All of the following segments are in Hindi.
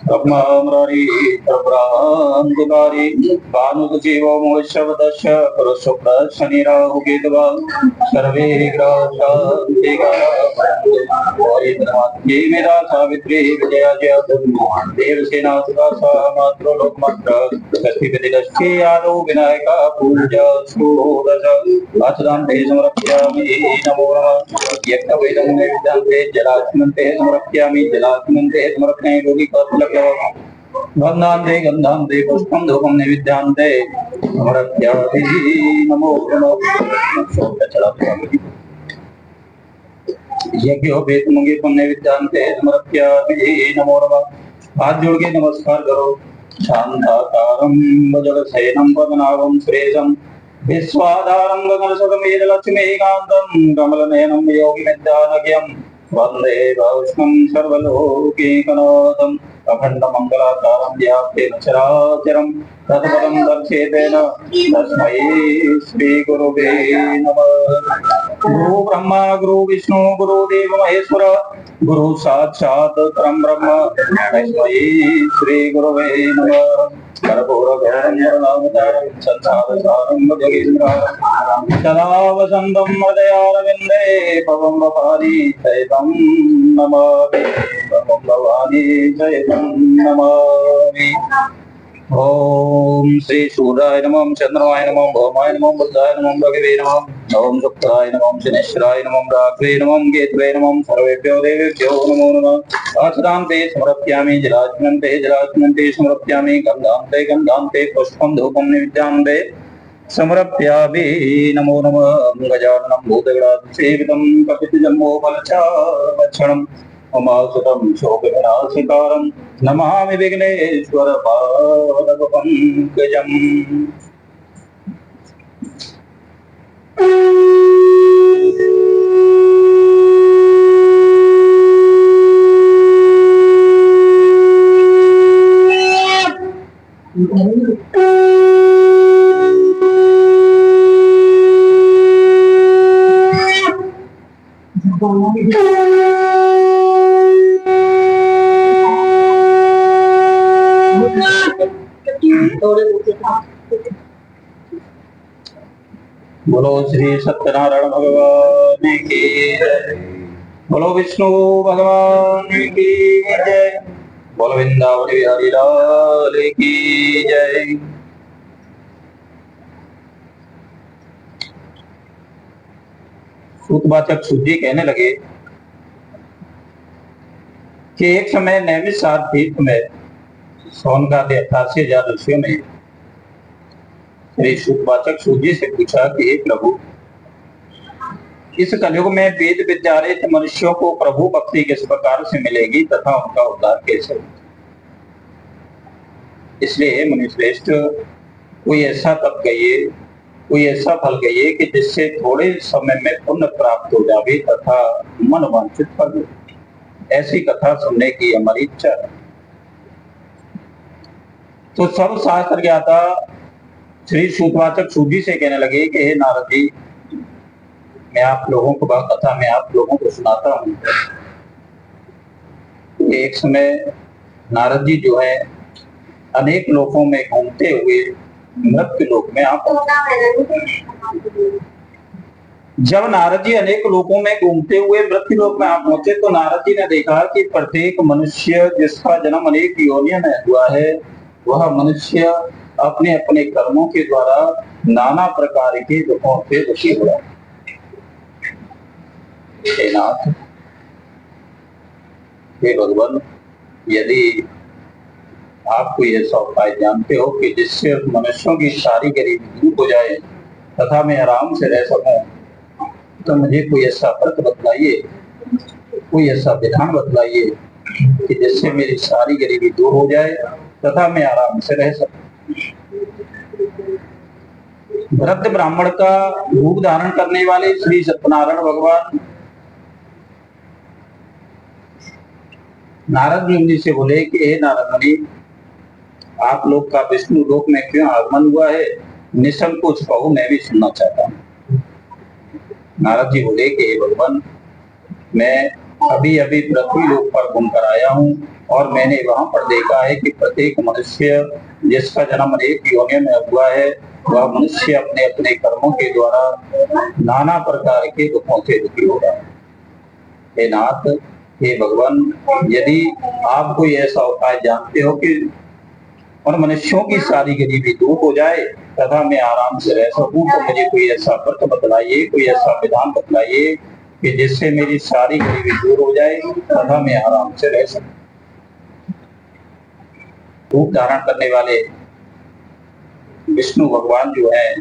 ब्रह्ममरारी प्रभ्रांतिकारी भानुजीवो मोक्षवदस्य पुरुषुक्र शनिराहु केतवा सर्वे ग्रह शांतिका ये मेरा सावित्री विजया जय देवसेना सुधा मातृलोकमात्र षष्ठी प्रतिष्ठी आदौ विनायका पूजा षोडश अचदान्ते समर्पयामि नमो नमः यज्ञवेदं नैवेद्यान्ते जलात्मन्ते समर्पयामि जलात्मन्ते समर्पणे योगी कौशलक्य गन्धान्ते गन्धान्ते पुष्पं धूपं नैवेद्यान्ते समर्पयामि नमो नमः यज्ञोपेत मंगे नैवेद्यान्ते समर्पयामि नमो नमः। हाथ जोड़ के नमस्कार करो। शांताकारं भुजगशयनं पद्मनाभं सुरेशं विश्वाधारं गगनसदमेतलक्ष्मीकान्तं कमलनयनं योगिनित्यानघ्यं वन्दे वैष्णवं सर्वलोकैकनाथम् अखण्डमङ्गलाकारं व्याप्तेन चराचरं तत्पदं दर्शेतेन तस्मै श्रीगुरुवे नमः। गुरु ब्रह्मा गुरु विष्णु गुरु देव महेश्वर गुरु साक्षात् परं ब्रह्म तस्मै श्री गुरुवे नमः। कर्पूरगौरं सत्सारसारं भजगेन्द्रं सदा वसन्तं हृदयारविन्दे भवं भवानी चैतं नमामि भवं भवानी चैतं नमामि। ओम श्री सूर्याय नमः चंद्रमाय नमः भौमाय नमः बुद्धाय नमः भगवे नमः ओम शुक्राय नमः शनेश्वराय नमः राघवे नमः केतवे नमः सर्वेभ्यो देवेभ्यो नमो नमः। अचदान्ते समर्पयामि जलात्मन्ते समर्पयामि गन्धान्ते गन्धान्ते पुष्पं धूपं नैवेद्यान्ते समर्पयामि नमो नमः। गजाननं भूतगणाधिसेवितं कपितजम्बोफलचाक्षणं उमासुतं शोकविनाशकारं नमामि विघ्नेश्वर पादपङ्कजम्। बोलो श्री सत्यनारायण भगवान की जय। बोलो विष्णु भगवान की जय। बोलो वृंदावन बिहारी लाल की जय। सूतवाचक सूत जी कहने लगे कि एक समय नैमिषारण्य द्वीप में सौनकादि 88,000 ऋषियों ने श्री सूतवाचक सूत जी से पूछा कि हे प्रभु, इस कलयुग में वेद विद्यारहित मनुष्यों को प्रभु भक्ति किस प्रकार से मिलेगी तथा उनका उद्धार कैसे। इसलिए मुनिश्रेष्ठ, कोई ऐसा तप कहिए, कोई ऐसा फल कहिए कि जिससे थोड़े समय में पुण्य प्राप्त हो जावे तथा मन वांछित फल मिले। ऐसी कथा सुनने की हमारी इच्छा है। तो सब शास्त्र ज्ञाता श्री सूतवाचक सूत जी से कहने लगे कि हे नारद जी, मैं आप लोगों को वह कथा मैं आप लोगों को सुनाता हूँ। एक समय नारद जी जो है अनेक लोकों में घूमते हुए मृत्यु लोक में आप जब नारद जी अनेक लोकों में घूमते हुए मृत्यु लोक में आप पहुंचे तो नारद जी ने देखा कि प्रत्येक मनुष्य जिसका जन्म अनेक योनियों में हुआ है, वह मनुष्य अपने अपने कर्मों के द्वारा नाना प्रकार के दुखों से दुखी हुआ। हे नाथ, हे भगवान, यदि आप कोई ऐसा उपाय जानते हो कि जिससे मनुष्यों की सारी गरीबी दूर हो जाए तथा मैं आराम से रह सकूं, तो मुझे कोई ऐसा व्रत बतलाइए, कोई ऐसा विधान बतलाइए कि जिससे मेरी सारी गरीबी दूर हो जाए तथा मैं आराम से रह सकूं। वृद्ध ब्राह्मण का रूप धारण करने वाले श्री सत्यनारायण भगवान नारद मुनि से बोले कि हे नारद मुनि, आप लोग का विष्णु लोक में क्यों आगमन हुआ है, निसंकोच कहो, मैं भी सुनना चाहता हूँ। नारद जी बोले कि हे भगवान, मैं अभी अभी पृथ्वी लोक पर घूम कर आया हूँ और मैंने वहां पर देखा है कि प्रत्येक मनुष्य जिसका जन्म अनेक योनियों में हुआ है, वह मनुष्य अपने अपने कर्मों के द्वारा नाना प्रकार के दुखों से दुखी हो रहा है। हे नाथ, हे भगवान, यदि आप कोई ऐसा उपाय जानते हो कि उन मनुष्यों की सारी गरीबी दूर हो जाए तथा मैं आराम से रह सकूं, तो मुझे कोई ऐसा व्रत बतलाइए, कोई ऐसा विधान बतलाइए कि जिससे मेरी सारी गरीबी दूर हो जाए तथा मैं आराम से रह सकूं। रूप धारण करने वाले विष्णु भगवान जो है,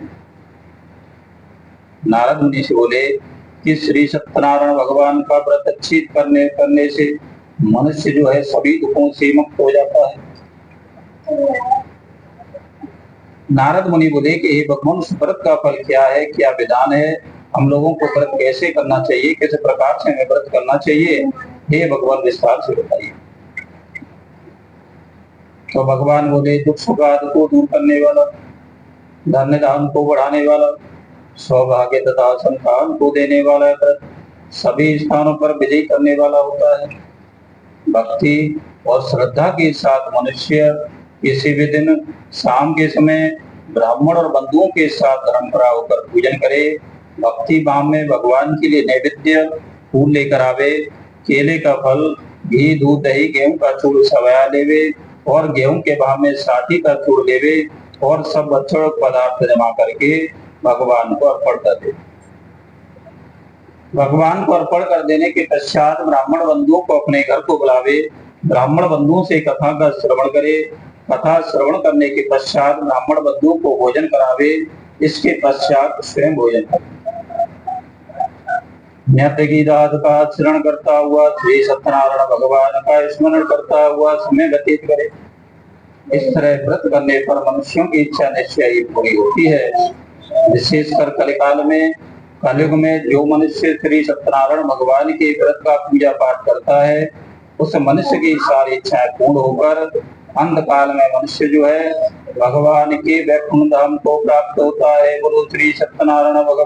नारद मुनि से बोले कि श्री सत्यनारायण भगवान का व्रत अच्छी करने से मनुष्य जो है सभी दुखों से मुक्त हो जाता है। नारद मुनि बोले कि हे भगवान, उस व्रत का फल क्या है, क्या विधान है, हम लोगों को व्रत कैसे करना चाहिए, किस प्रकार से हमें व्रत करना चाहिए, हे भगवान विस्तार से बताइए। तो भगवान बोले, दुख सुखाद को दूर करने वाला, धन्य धाम को बढ़ाने वाला, सौभाग्य तथा संतान को देने वाला व्रत सभी स्थानों पर विजय करने वाला होता है। भक्ति और श्रद्धा के साथ मनुष्य किसी भी दिन शाम के समय ब्राह्मण और बंधुओं के साथ धर्मपरा होकर पूजन करे, भक्ति भाव में भगवान के लिए नैवेद्य फूल लेकर आवे, केले का फल, घी, दूध, दही, गेहूं का चूड़ सवाया लेवे और गेहूं के भाव में साठी का चूड़ लेवे और सब अच्छे पदार्थ जमा करके भगवान को अर्पण कर दे। भगवान को अर्पण कर देने के पश्चात ब्राह्मण बंधुओं को अपने घर को बुलावे, ब्राह्मण बंधुओं से कथा का श्रवण करे, कथा श्रवण करने के पश्चात ब्राह्मण बंधुओं को भोजन करावे, इसके पश्चात स्वयं भोजन करे। नित्य की दात का आचरण करता हुआ श्री सत्यनारायण भगवान का स्मरण करता हुआ समय व्यतीत करे। इस तरह व्रत करने पर मनुष्यों की इच्छा निश्चय ही पूरी होती है। विशेषकर कलिकाल में, कलयुग में जो मनुष्य श्री सत्यनारायण भगवान के व्रत का पूजा पाठ करता है, उस मनुष्य की सारी इच्छाएं पूर्ण होकर अंतकाल में मनुष्य जो है भगवान के वैकुंठ धाम को प्राप्त होता है। बोलो श्री सत्यनारायण भगवान।